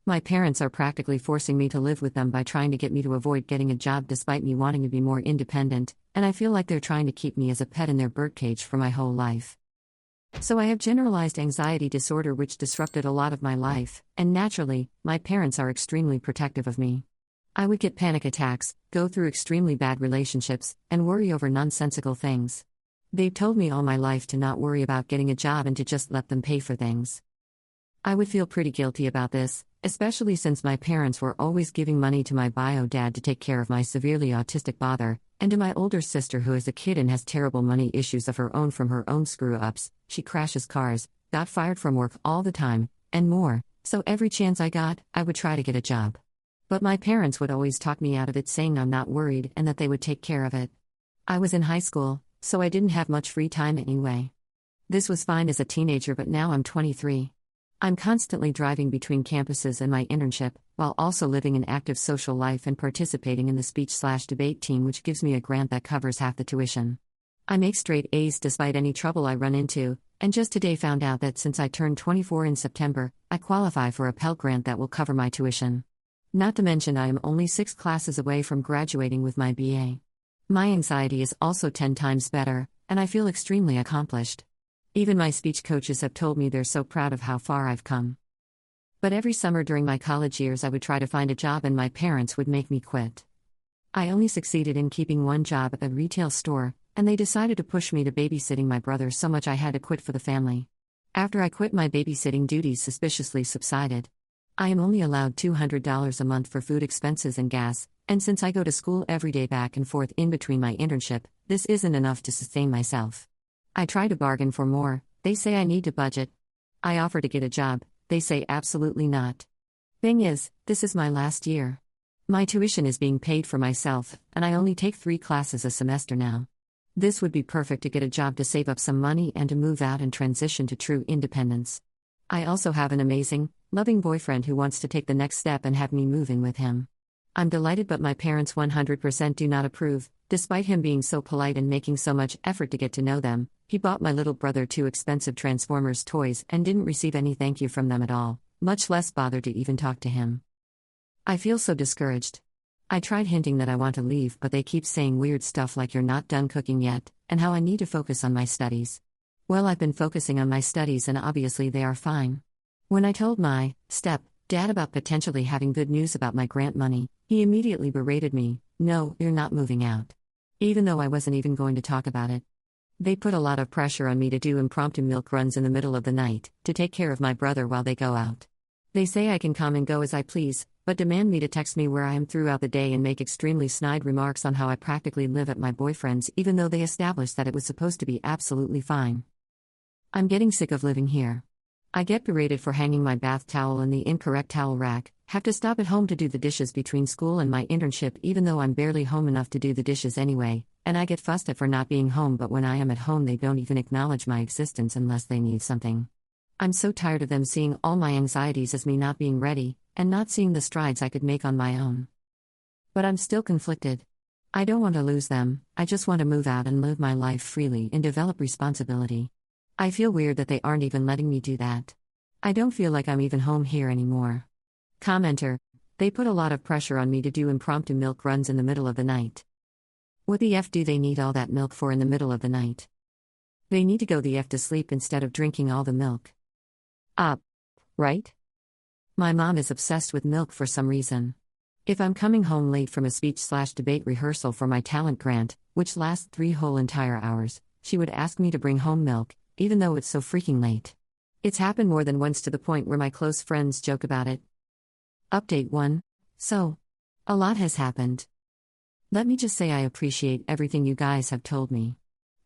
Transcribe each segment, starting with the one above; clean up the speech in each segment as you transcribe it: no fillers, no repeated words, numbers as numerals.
My parents are practically forcing me to live with them by trying to get me to avoid getting a job despite me wanting to be more independent, and I feel like they're trying to keep me as a pet in their birdcage for my whole life. So I have generalized anxiety disorder, which disrupted a lot of my life, and naturally, my parents are extremely protective of me. I would get panic attacks, go through extremely bad relationships, and worry over nonsensical things. They've told me all my life to not worry about getting a job and to just let them pay for things. I would feel pretty guilty about this, especially since my parents were always giving money to my bio dad to take care of my severely autistic father, and to my older sister who is a kid and has terrible money issues of her own from her own screw-ups. She crashes cars, got fired from work all the time, and more, so every chance I got, I would try to get a job. But my parents would always talk me out of it, saying I'm not worried and that they would take care of it. I was in high school, so I didn't have much free time anyway. This was fine as a teenager, but now I'm 23. I'm constantly driving between campuses and my internship, while also living an active social life and participating in the speech/debate team, which gives me a grant that covers half the tuition. I make straight A's despite any trouble I run into, and just today found out that since I turned 24 in September, I qualify for a Pell Grant that will cover my tuition. Not to mention I am only 6 classes away from graduating with my BA. My anxiety is also 10 times better, and I feel extremely accomplished. Even my speech coaches have told me they're so proud of how far I've come. But every summer during my college years I would try to find a job and my parents would make me quit. I only succeeded in keeping one job at a retail store, and they decided to push me to babysitting my brother so much I had to quit for the family. After I quit, my babysitting duties suspiciously subsided. I am only allowed $200 a month for food expenses and gas, and since I go to school every day back and forth in between my internship, this isn't enough to sustain myself. I try to bargain for more, they say I need to budget. I offer to get a job, they say absolutely not. Thing is, this is my last year. My tuition is being paid for myself, and I only take 3 classes a semester now. This would be perfect to get a job to save up some money and to move out and transition to true independence. I also have an amazing, loving boyfriend who wants to take the next step and have me move in with him. I'm delighted, but my parents 100% do not approve. Despite him being so polite and making so much effort to get to know them, he bought my little brother 2 expensive Transformers toys and didn't receive any thank you from them at all, much less bother to even talk to him. I feel so discouraged. I tried hinting that I want to leave, but they keep saying weird stuff like you're not done cooking yet, and how I need to focus on my studies. Well, I've been focusing on my studies and obviously they are fine. When I told my step-dad about potentially having good news about my grant money, he immediately berated me. No, you're not moving out. Even though I wasn't even going to talk about it. They put a lot of pressure on me to do impromptu milk runs in the middle of the night, to take care of my brother while they go out. They say I can come and go as I please, but demand me to text me where I am throughout the day and make extremely snide remarks on how I practically live at my boyfriend's, even though they established that it was supposed to be absolutely fine. I'm getting sick of living here. I get berated for hanging my bath towel in the incorrect towel rack, have to stop at home to do the dishes between school and my internship even though I'm barely home enough to do the dishes anyway, and I get fussed at for not being home, but when I am at home they don't even acknowledge my existence unless they need something. I'm so tired of them seeing all my anxieties as me not being ready, and not seeing the strides I could make on my own. But I'm still conflicted. I don't want to lose them, I just want to move out and live my life freely and develop responsibility. I feel weird that they aren't even letting me do that. I don't feel like I'm even home here anymore. Commenter: they put a lot of pressure on me to do impromptu milk runs in the middle of the night. What the F do they need all that milk for in the middle of the night? They need to go the F to sleep instead of drinking all the milk. Right? My mom is obsessed with milk for some reason. If I'm coming home late from a speech/debate rehearsal for my talent grant, which lasts 3 whole entire hours, she would ask me to bring home milk, even though it's so freaking late. It's happened more than once to the point where my close friends joke about it. Update 1. So, a lot has happened. Let me just say I appreciate everything you guys have told me.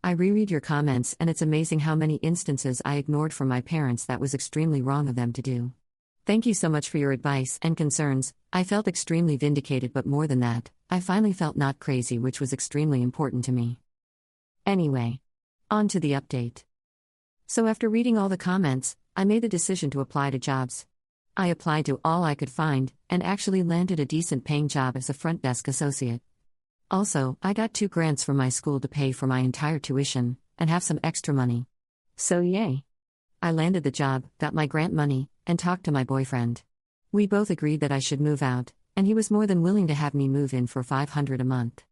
I reread your comments and it's amazing how many instances I ignored from my parents that was extremely wrong of them to do. Thank you so much for your advice and concerns. I felt extremely vindicated, but more than that, I finally felt not crazy, which was extremely important to me. Anyway, on to the update. So after reading all the comments, I made the decision to apply to jobs. I applied to all I could find, and actually landed a decent paying job as a front desk associate. Also, I got 2 grants from my school to pay for my entire tuition, and have some extra money. So yay! I landed the job, got my grant money, and talked to my boyfriend. We both agreed that I should move out, and he was more than willing to have me move in for $500 a month.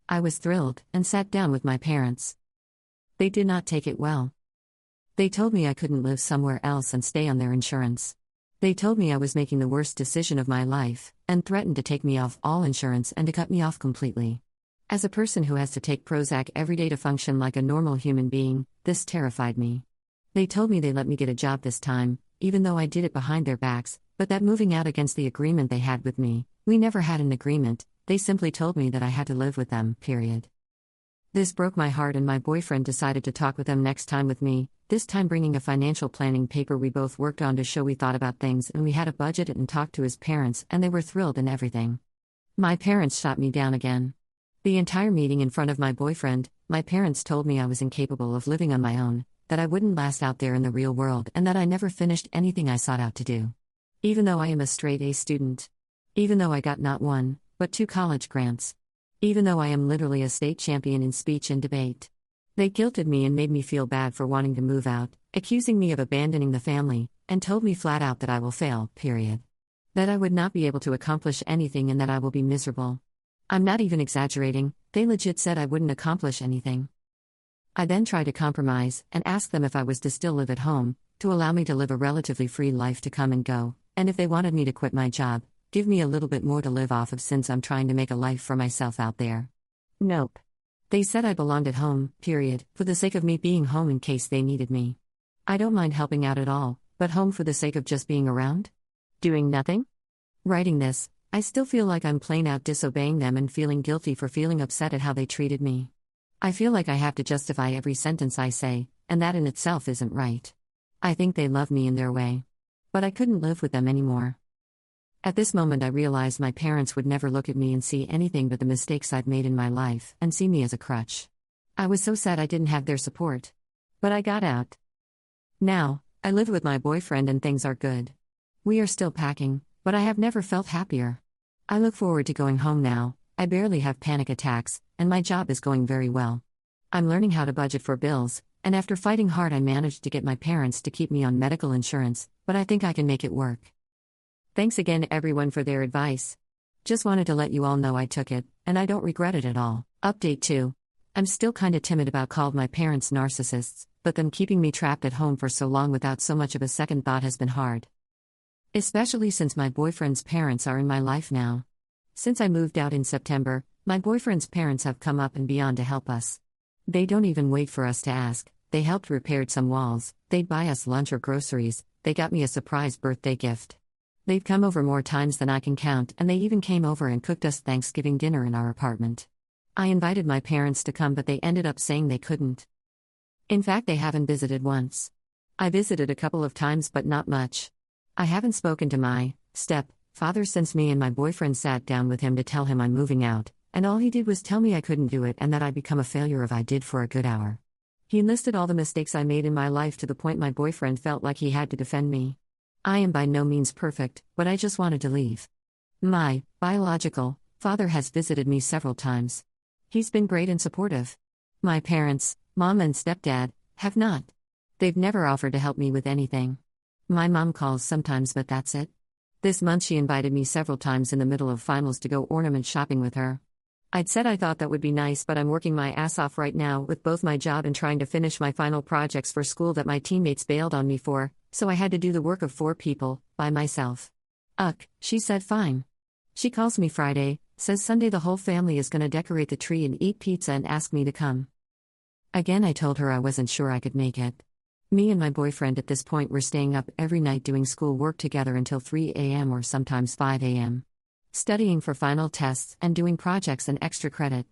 I was thrilled and sat down with my parents. They did not take it well. They told me I couldn't live somewhere else and stay on their insurance. They told me I was making the worst decision of my life, and threatened to take me off all insurance and to cut me off completely. As a person who has to take Prozac every day to function like a normal human being, this terrified me. They told me they let me get a job this time, even though I did it behind their backs, but that moving out against the agreement they had with me. We never had an agreement, they simply told me that I had to live with them, period. This broke my heart, and my boyfriend decided to talk with them next time with me, this time bringing a financial planning paper we both worked on to show we thought about things, and we had a budget and talked to his parents, and they were thrilled and everything. My parents shot me down again. The entire meeting in front of my boyfriend, my parents told me I was incapable of living on my own, that I wouldn't last out there in the real world, and that I never finished anything I sought out to do. Even though I am a straight A student. Even though I got not one, but 2 college grants. Even though I am literally a state champion in speech and debate. They guilted me and made me feel bad for wanting to move out, accusing me of abandoning the family, and told me flat out that I will fail, period. That I would not be able to accomplish anything and that I will be miserable. I'm not even exaggerating, they legit said I wouldn't accomplish anything. I then tried to compromise and ask them if I was to still live at home, to allow me to live a relatively free life to come and go, and if they wanted me to quit my job, give me a little bit more to live off of since I'm trying to make a life for myself out there. Nope. They said I belonged at home, period, for the sake of me being home in case they needed me. I don't mind helping out at all, but home for the sake of just being around? Doing nothing? Writing this, I still feel like I'm plain out disobeying them and feeling guilty for feeling upset at how they treated me. I feel like I have to justify every sentence I say, and that in itself isn't right. I think they love me in their way. But I couldn't live with them anymore. At this moment I realized my parents would never look at me and see anything but the mistakes I'd made in my life and see me as a crutch. I was so sad I didn't have their support. But I got out. Now, I live with my boyfriend and things are good. We are still packing, but I have never felt happier. I look forward to going home now. I barely have panic attacks, and my job is going very well. I'm learning how to budget for bills, and after fighting hard I managed to get my parents to keep me on medical insurance, but I think I can make it work. Thanks again everyone for their advice. Just wanted to let you all know I took it, and I don't regret it at all. Update 2. I'm still kinda timid about calling my parents narcissists, but them keeping me trapped at home for so long without so much of a second thought has been hard. Especially since my boyfriend's parents are in my life now. Since I moved out in September, my boyfriend's parents have come up and beyond to help us. They don't even wait for us to ask, they helped repair some walls, they'd buy us lunch or groceries, they got me a surprise birthday gift. They've come over more times than I can count, and they even came over and cooked us Thanksgiving dinner in our apartment. I invited my parents to come but they ended up saying they couldn't. In fact, they haven't visited once. I visited a couple of times but not much. I haven't spoken to my stepfather since me and my boyfriend sat down with him to tell him I'm moving out, and all he did was tell me I couldn't do it and that I'd become a failure if I did for a good hour. He listed all the mistakes I made in my life to the point my boyfriend felt like he had to defend me. I am by no means perfect, but I just wanted to leave. My biological father has visited me several times. He's been great and supportive. My parents, mom and stepdad, have not. They've never offered to help me with anything. My mom calls sometimes, but that's it. This month she invited me several times in the middle of finals to go ornament shopping with her. I'd said I thought that would be nice, but I'm working my ass off right now with both my job and trying to finish my final projects for school that my teammates bailed on me for, so I had to do the work of 4 people, by myself. She said fine. She calls me Friday, says Sunday the whole family is gonna decorate the tree and eat pizza and ask me to come. Again I told her I wasn't sure I could make it. Me and my boyfriend at this point were staying up every night doing school work together until 3 a.m. or sometimes 5 a.m. Studying for final tests and doing projects and extra credit.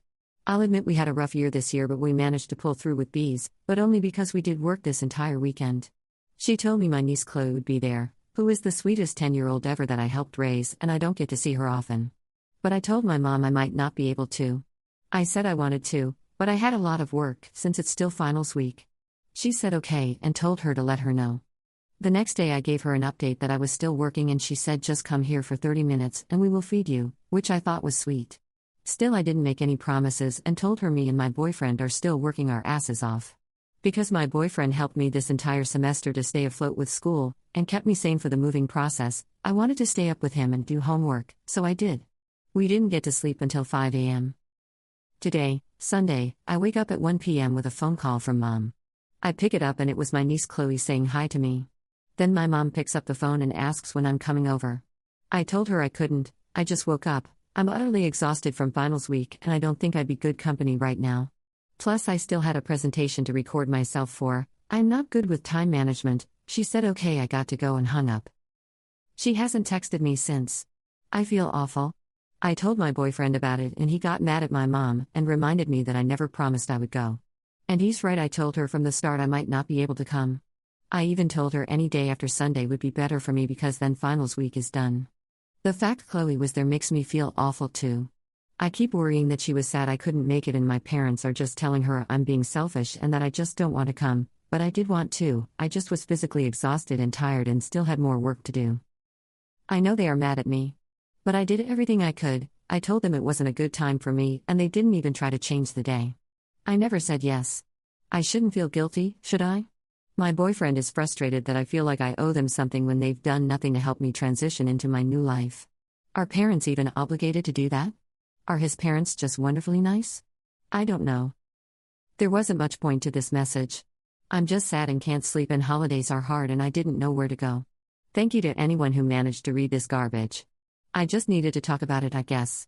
I'll admit we had a rough year this year, but we managed to pull through with B's, but only because we did work this entire weekend. She told me my niece Chloe would be there, who is the sweetest 10-year-old ever that I helped raise, and I don't get to see her often. But I told my mom I might not be able to. I said I wanted to, but I had a lot of work since it's still finals week. She said okay and told her to let her know. The next day I gave her an update that I was still working and she said just come here for 30 minutes and we will feed you, which I thought was sweet. Still I didn't make any promises and told her me and my boyfriend are still working our asses off. Because my boyfriend helped me this entire semester to stay afloat with school, and kept me sane for the moving process. I wanted to stay up with him and do homework, so I did. We didn't get to sleep until 5 a.m. Today, Sunday, I wake up at 1 p.m. with a phone call from Mom. I pick it up and it was my niece Chloe saying hi to me. Then my mom picks up the phone and asks when I'm coming over. I told her I couldn't, I just woke up. I'm utterly exhausted from finals week and I don't think I'd be good company right now. Plus I still had a presentation to record myself for. I'm not good with time management. She said okay, I got to go and hung up. She hasn't texted me since. I feel awful. I told my boyfriend about it and he got mad at my mom and reminded me that I never promised I would go. And he's right, I told her from the start I might not be able to come. I even told her any day after Sunday would be better for me because then finals week is done. The fact Chloe was there makes me feel awful too. I keep worrying that she was sad I couldn't make it and my parents are just telling her I'm being selfish and that I just don't want to come, but I did want to. I just was physically exhausted and tired and still had more work to do. I know they are mad at me. But I did everything I could. I told them it wasn't a good time for me and they didn't even try to change the day. I never said yes. I shouldn't feel guilty, should I? My boyfriend is frustrated that I feel like I owe them something when they've done nothing to help me transition into my new life. Are parents even obligated to do that? Are his parents just wonderfully nice? I don't know. There wasn't much point to this message. I'm just sad and can't sleep and holidays are hard and I didn't know where to go. Thank you to anyone who managed to read this garbage. I just needed to talk about it, I guess.